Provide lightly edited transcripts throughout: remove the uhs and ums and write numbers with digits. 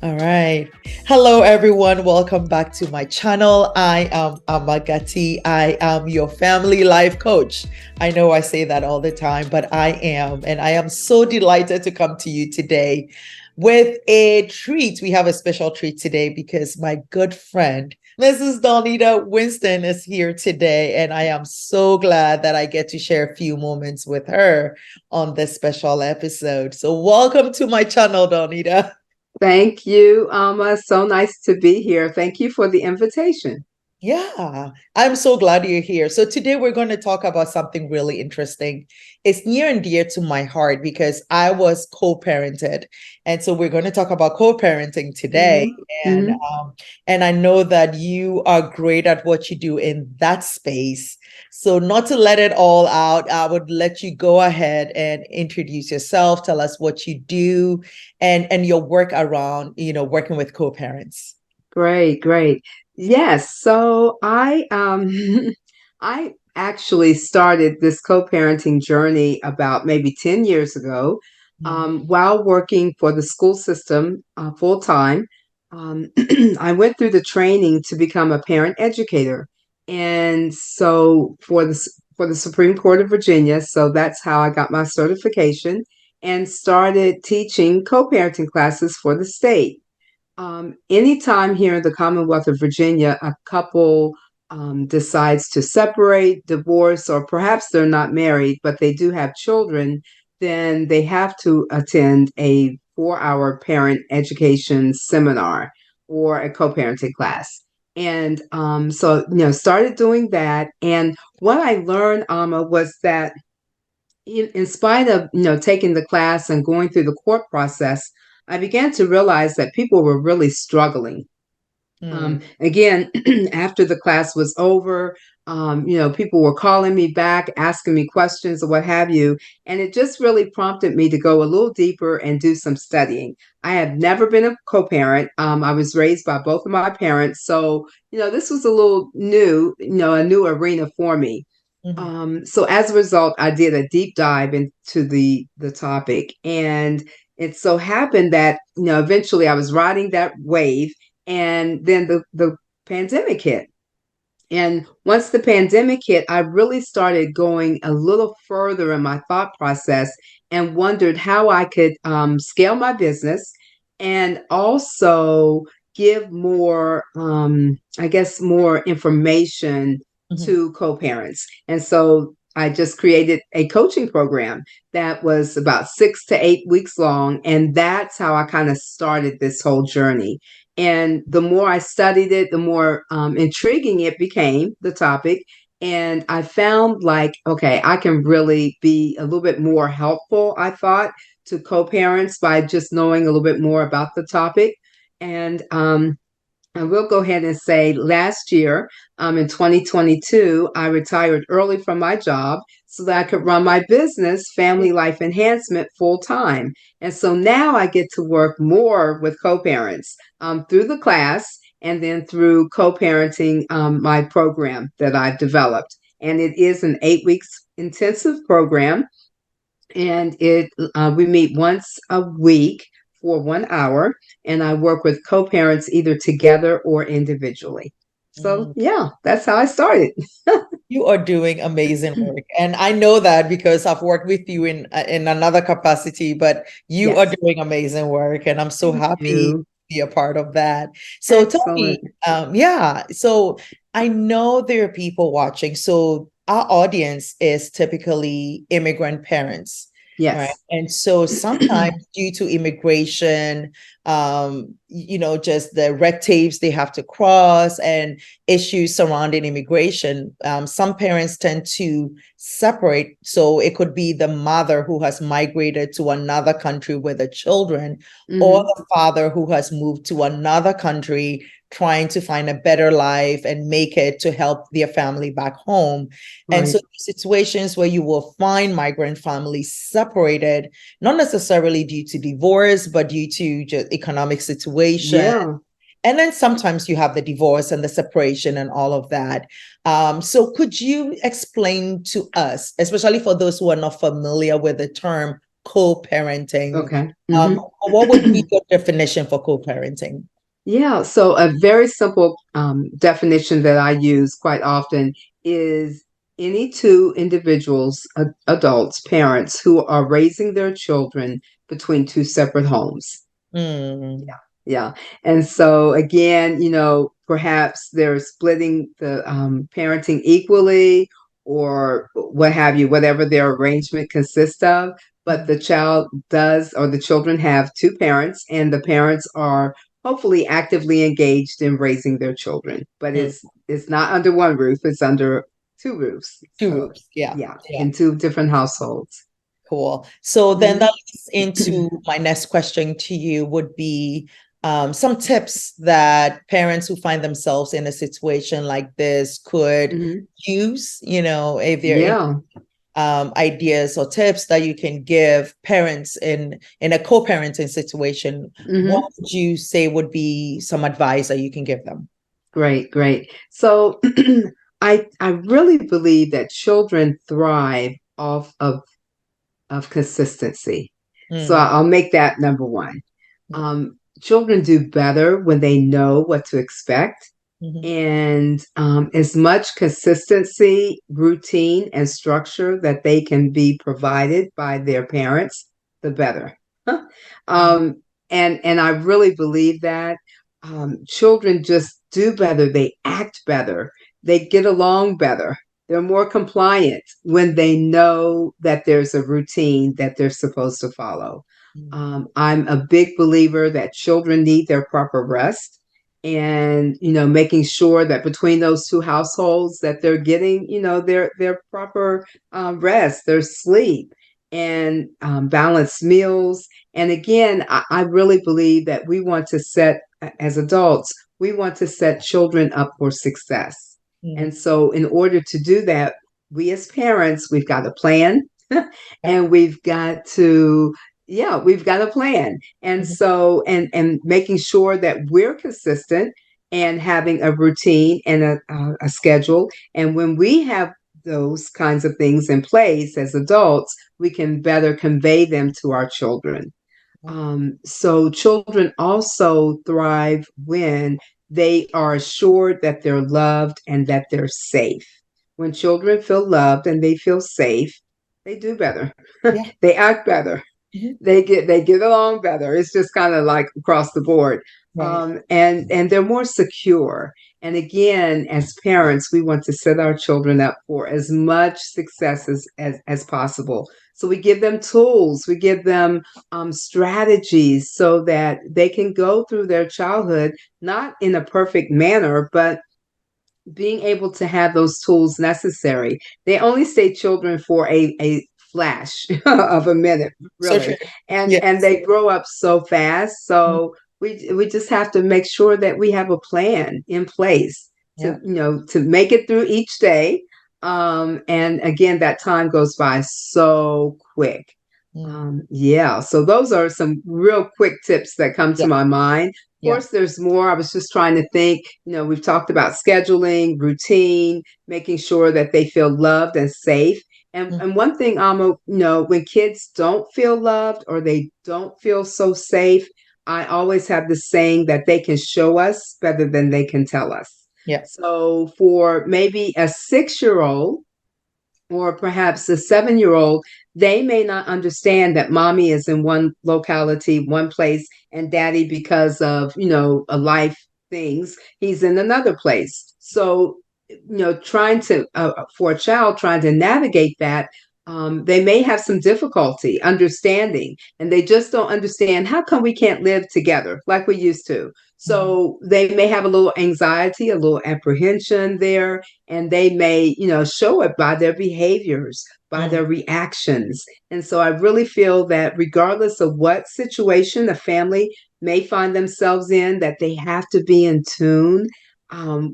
All right. Hello, everyone. Welcome back to my channel. I am Amagati. I am your family life coach. I know I say that all the time, but I am. And I am so delighted to come to you today with a treat. We have a special treat today because my good friend, Mrs. Dollnita Winston, is here today. And I am so glad that I get to share a few moments with her on this special episode. So, welcome to my channel, Dollnita. Thank you, Alma. So nice to be here. Thank you for the invitation. Yeah, I'm so glad you're here. So today we're going to talk about something really interesting. It's near and dear to my heart because I was co-parented. And so we're going to talk about co-parenting today. hmm And hmm um, and I know that you are great at what you do in that space. So not to let it all out, I would let you go ahead and introduce yourself, tell us what you do and your work around, working with co-parents. Great, great. Yes. So I actually started this co-parenting journey about maybe 10 years ago, Mhm. while working for the school system full time. Um, I went through the training to become a parent educator, and so for the Supreme Court of Virginia. So that's how I got my certification and started teaching co-parenting classes for the state. Anytime here in the Commonwealth of Virginia, a couple decides to separate, divorce, or perhaps they're not married, but they do have children, then they have to attend a 4 hour parent education seminar or a co parenting class. And started doing that. And what I learned, Alma, was that in spite of taking the class and going through the court process, I began to realize that people were really struggling. Mm. Again, after the class was over, people were calling me back, asking me questions or what have you, and it just really prompted me to go a little deeper and do some studying. I have never been a co-parent. I was raised by both of my parents, so this was a little new, a new arena for me. Mhm. So as a result, I did a deep dive into the topic, and it so happened that eventually I was riding that wave, and then the pandemic hit. And once the pandemic hit, I really started going a little further in my thought process and wondered how I could scale my business and also give more, I guess, more information Mhm. to co parents. And so I just created a coaching program that was about 6 to 8 weeks long. And that's how I kind of started this whole journey. And the more I studied it, the more intriguing it became, the topic. And I found like, okay, I can really be a little bit more helpful, I thought, to co parents by just knowing a little bit more about the topic. And I will go ahead and say last year, in 2022, I retired early from my job so that I could run my business, Family Life Enhancement, full time. And so now I get to work more with co parents through the class and then through co parenting, my program that I've developed. And it is an 8 weeks intensive program, and it we meet once a week for 1 hour, and I work with co-parents either together or individually. So Mm. yeah, that's how I started. You are doing amazing work, and I know that because I've worked with you in another capacity. But you are Yes, doing amazing work, and I'm so thank happy to you. be a part of that. So tell Excellent. me, yeah. So I know there are people watching. So our audience is typically immigrant parents, right? Yes. And so sometimes due to immigration, just the red tapes they have to cross and issues surrounding immigration, some parents tend to separate. So it could be the mother who has migrated to another country with the children, or hmm the father who has moved to another country trying to find a better life and make it to help their family back home. And so Right. situations where you will find migrant families separated, not necessarily due to divorce, but due to just economic situation. Yeah. And then sometimes you have the divorce and the separation and all of that. So could you explain to us, especially for those who are not familiar with the term co-parenting. Okay. Hmm. What would be your definition for co-parenting? Yeah, so a very simple definition that I use quite often is any two individuals, adults, parents who are raising their children between two separate homes. Mm, Yeah, yeah. And so again, perhaps they're splitting the parenting equally or what have you, whatever their arrangement consists of. But the child does, or the children have two parents, and the parents are hopefully actively engaged in raising their children. But mm. it's not under one roof; it's under two roofs. Two So roofs. Yeah. yeah, Yeah. in two different households. Cool. So then Mhm. that leads into my next question to you would be some tips that parents who find themselves in a situation like this could Mhm. use, if there are any Yeah. ideas or tips that you can give parents in a co-parenting situation. What Mhm. would you say would be some advice that you can give them? Great, great. So I really believe that children thrive off of consistency. So Mm, I'll make that number one. yeah. Children do better when they know what to expect. Mhm. And as much consistency, routine, and structure that they can be provided by their parents, the better. Mm, um, and I really believe that children just do better. They act better. They get along better. They're more compliant when they know that there's a routine that they're supposed to follow. mm, I'm a big believer that children need their proper rest, and making sure that between those two households that they're getting their proper rest, their sleep, and balanced meals. And again, I really believe that we want to set, as adults, we want to set children up for success. mm. And so in order to do that, we as parents, we've got a plan. Yeah. And we've got to, yeah, we've got a plan. And Mhm. so, and making sure that we're consistent and having a routine and a schedule. And when we have those kinds of things in place as adults, we can better convey them to our children. So children also thrive when they are assured that they're loved and that they're safe. When children feel loved and they feel safe, they do better. Yeah. They act better. Mhm. They get along better. It's just kind of like across the board. Right. And they're more secure. And again, as parents, we want to set our children up for as much success as possible. So we give them tools, we give them strategies so that they can go through their childhood not in a perfect manner, but being able to have those tools necessary. They only stay children for a flash of a minute, So true. really, and Yes. they grow up so fast. So we just have to make sure that we have a plan in place Yeah. to make it through each day. And again, that time goes by so quick. Mm. Yeah, so those are some real quick tips that come to Yeah. my mind. Of Yeah. course, there's more. I was just trying to think, we've talked about scheduling, routine, making sure that they feel loved and safe. And Mm. and one thing, when kids don't feel loved or they don't feel so safe, I always have the saying that they can show us better than they can tell us. Yeah. So for maybe a 6-year old, or perhaps a 7-year old, they may not understand that mommy is in one locality, one place, and daddy, because of, a life things, he's in another place. So, trying to, for a child trying to navigate that, they may have some difficulty understanding, and they just don't understand how come we can't live together like we used to. Mhm. So they may have a little anxiety, a little apprehension there, and they may show it by their behaviors, by Mm. their reactions. And so I really feel that regardless of what situation a family may find themselves in, that they have to be in tune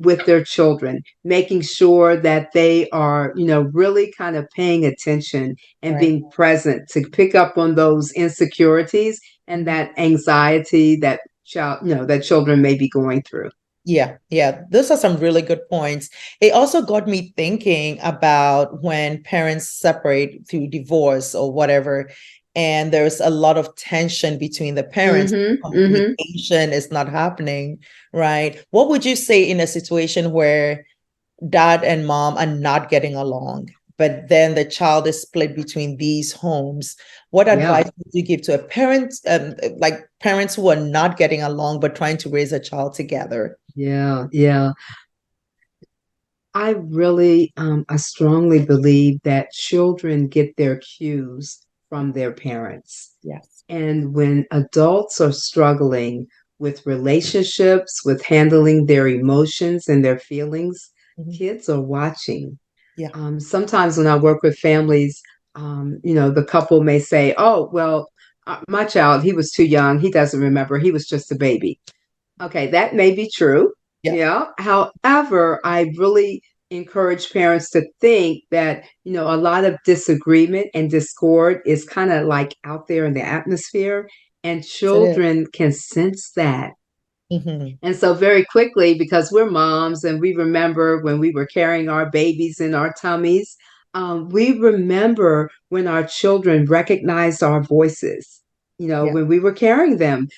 with their children, making sure that they are really kind of paying attention and Right. being present to pick up on those insecurities and Mhm. that anxiety that that children may be going through. Yeah, yeah, those are some really good points. It also got me thinking about when parents separate through divorce or whatever. and there's a lot of tension between the parents. Mm-hmm. Mm-hmm. Communication is not happening, right? What would you say in a situation where dad and mom are not getting along, but then the child is split between these homes? What Yeah. advice would you give to a parent, like parents who are not getting along but trying to raise a child together? Yeah. Yeah. I really, I strongly believe that children get their cues from their parents. Yes. And when adults are struggling with relationships, with handling their emotions and their feelings, Mhm. kids are watching. Yeah. Sometimes when I work with families, the couple may say, "Oh, well, my child, he was too young. He doesn't remember. He was just a baby." Okay, that may be true. Yeah. Yeah. However, I really encourage parents to think that, a lot of disagreement and discord is kind of like out there in the atmosphere, and Yes, it is. children can sense that. Mhm. And so, very quickly, because we're moms and we remember when we were carrying our babies in our tummies, we remember when our children recognized our voices. Yeah. When we were carrying them,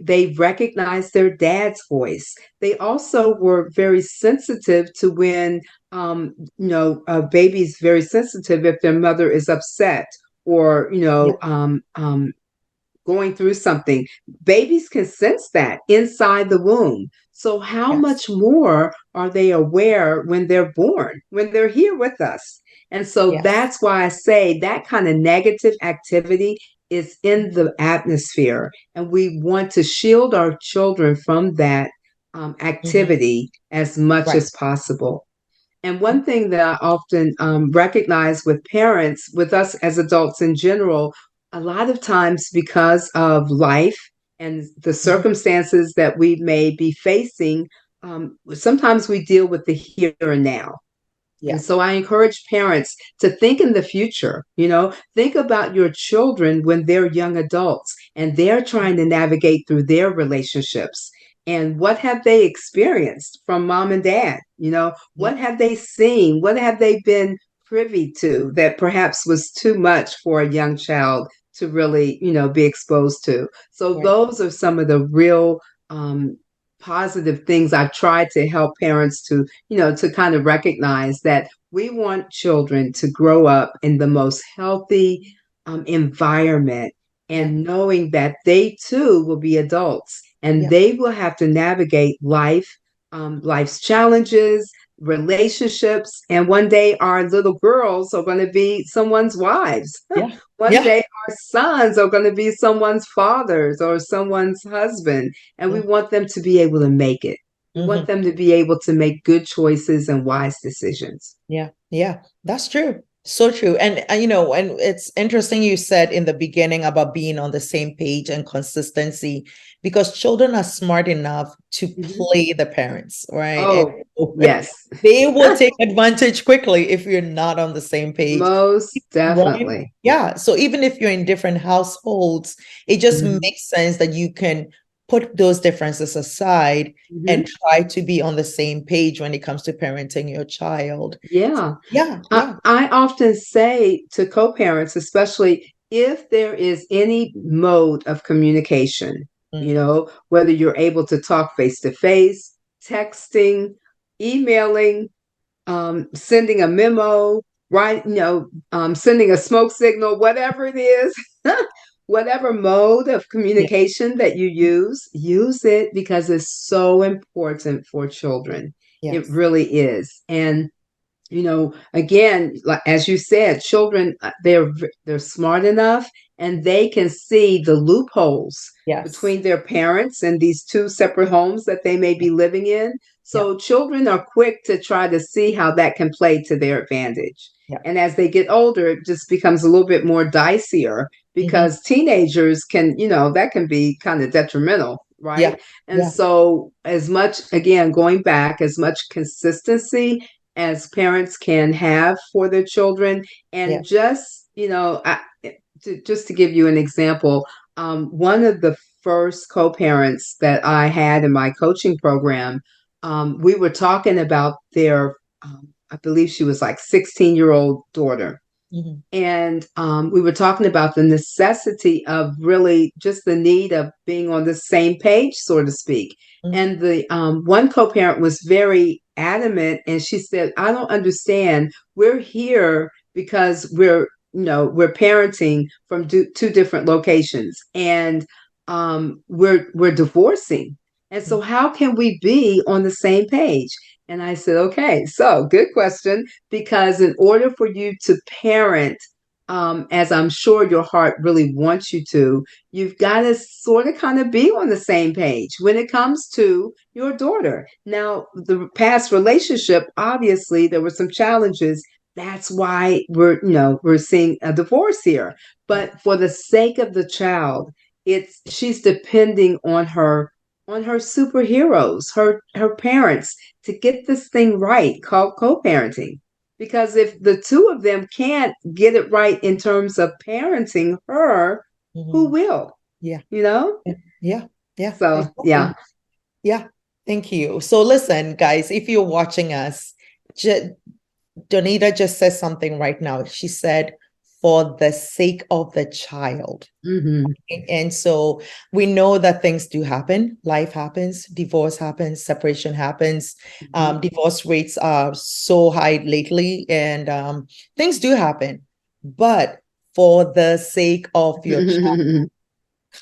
they recognized their dad's voice. They also were very sensitive to when, a baby's very sensitive if their mother is upset or, Yeah. going through something. Babies can sense that inside the womb. So, how Yes. much more are they aware when they're born, when they're here with us? And so Yes. that's why I say that kind of negative activity is in the atmosphere. And we want to shield our children from that Mhm. activity as much Right. as possible. And one thing that I often recognize with parents, with us as adults in general, a lot of times because of life and the Mhm. circumstances that we may be facing, sometimes we deal with the here and now. Yeah. And so I encourage parents to think in the future, think about your children when they're young adults and they're trying to navigate through their relationships. And what have they experienced from mom and dad? Yeah. What have they seen? What have they been privy to that perhaps was too much for a young child to really, be exposed to? So Right. those are some of the real positive things I've tried to help parents to kind of recognize that we want children to grow up in the most healthy environment Yeah. and knowing that they too will be adults and Yeah. they will have to navigate life's challenges, relationships, and one day our little girls are going to be someone's wives. Yeah. One Yeah. day our sons are going to be someone's fathers or someone's husband, and we Mm. want them to be able to make it. We want Mhm. them to be able to make good choices and wise decisions. Yeah. Yeah. That's true. So true. And and it's interesting you said in the beginning about being on the same page and consistency, because children are smart enough to Mhm. play the parents, right? And Oh, yes. they will take advantage quickly if you're not on the same page. Most Right? definitely. Yeah. So even if you're in different households, it just Mhm. makes sense that you can put those differences aside and Mhm. try to be on the same page when it comes to parenting your child. Yeah. Yeah, I, yeah. I often say to co parents, especially if there is any mode of communication, Mm, whether you're able to talk face to face, texting, emailing, sending a memo, right? Sending a smoke signal, whatever it is, whatever mode of yeah. communication that you use it because it's so important for children. It Yes. really is. And again, like as you said, children, they're smart enough and they can see the loopholes Yes. between their parents and these two separate homes that they may be living in. Yeah. So children are quick to try to see how that can play to their advantage. Yeah. And as they get older, it just becomes a little bit more dicier Hmm. because teenagers can, that can be kind of detrimental, Yeah. right? And Yeah. so, as much, again, going back, as much consistency as parents can have for their children. Yeah. And just, just to give you an example, one of the first co parents that I had in my coaching program, we were talking about their, I believe she was like 16-year-old daughter. Mhm. And we were talking about the necessity of really just the need of being on the same page, so to speak. Mhm. And the one co-parent was very adamant, and she said, "I don't understand. We're here because we're parenting from two different locations, and we're divorcing. And so, how can we be on the same page?" And I said, "Okay, so good question, because in order for you to parent, as I'm sure your heart really wants you to, you've got to sort of kind of be on the same page when it comes to your daughter. Now, the past relationship, obviously, there were some challenges. That's why we're seeing a divorce here. Yeah. But for the sake of the child, she's depending on her superheroes, her parents, to get this thing right called co-parenting. Because if the two of them can't get it right in terms of parenting her, who Mhm. will? Yeah. You know? Yeah. Yeah. So, yeah. Exactly. Yeah. Thank you. So listen, guys, if you're watching us, Donita just said something right now. She said, for the sake of the child. Mm-hmm. And so we know that things do happen. Life happens, divorce happens, separation happens. Mm-hmm. Divorce rates are so high lately, and things do happen. But for the sake of your child,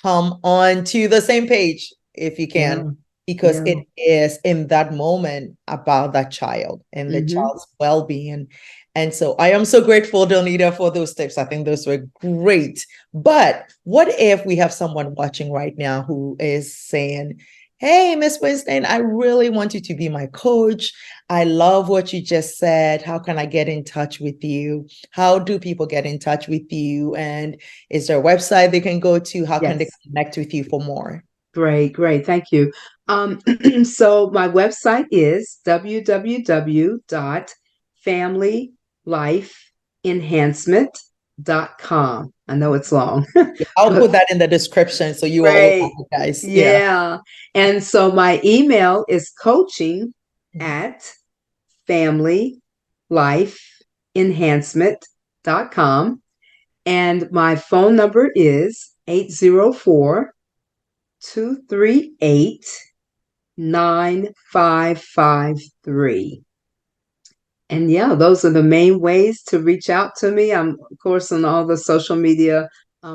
come on to the same page if you Yeah. can, because Yeah. it is in that moment about that child and the Mm-hmm. child's well-being. And so I am so grateful, Donita, for those tips. I think those were great. But what if we have someone watching right now who is saying, "Hey, Miss Winston, I really want you to be my coach. I love what you just said. How can I get in touch with you? How do people get in touch with you? And is there a website they can go to? How can they Yes. connect with you for more?" Great, great. Thank you. So my website is www.familylifeenhancement.com. I know it's long. Yeah, I'll put that in the description so you all will have Great. it, guys. Yeah. Yeah. And so my email is coaching at familylifeenhancement.com. And my phone number is 804 238 9553. And yeah, those are the main ways to reach out to me. I'm, of course, on all the social media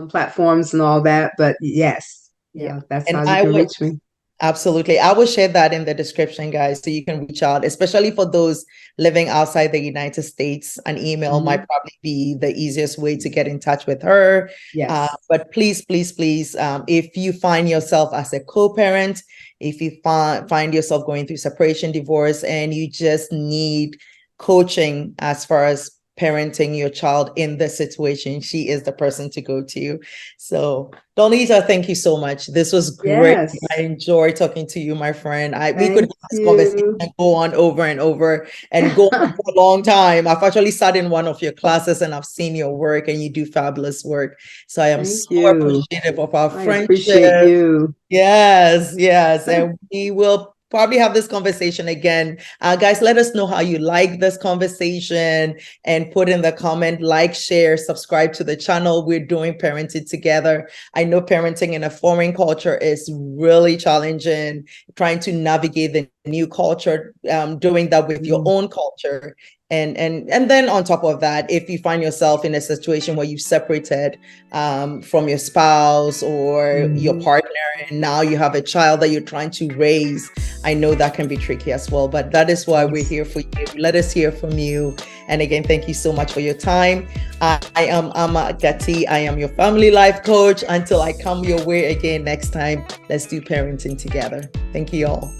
platforms and all that. But yes, Yeah. yeah, that's And how you I can would reach me. absolutely. I will share that in the description, guys, so you can reach out, especially for those living outside the United States. An email Hmm. might probably be the easiest way to get in touch with her. Yes. But please, please, please, if you find yourself as a co-parent, if you find yourself going through separation, divorce, and you just need coaching as far as parenting your child in this situation, she is the person to go to. So Dollnita, thank you so much. This was great. I Yes. enjoyed talking to you, my friend. We could Thank have this conversation you. and go on over and over and go on for a long time. I've actually sat in one of your classes and I've seen your work, and you do fabulous work. So I am Thank so you. appreciative of our I appreciate friendship. you. Yes, yes. And we will probably have this conversation again. Guys, let us know how you like this conversation and put in the comment, like, share, subscribe to the channel. We're doing parenting together. I know parenting in a foreign culture is really challenging, trying to navigate the new culture, doing that with your Mm. own culture. And then on top of that, if you find yourself in a situation where you've separated from your spouse or your Mhm. partner, and now you have a child that you're trying to raise, I know that can be tricky as well. But that is why we're Yes. here for you. Let us hear from you. And again, thank you so much for your time. I am Ama Gatti. I am your family life coach. Until I come your way again next time, let's do parenting together. Thank you all.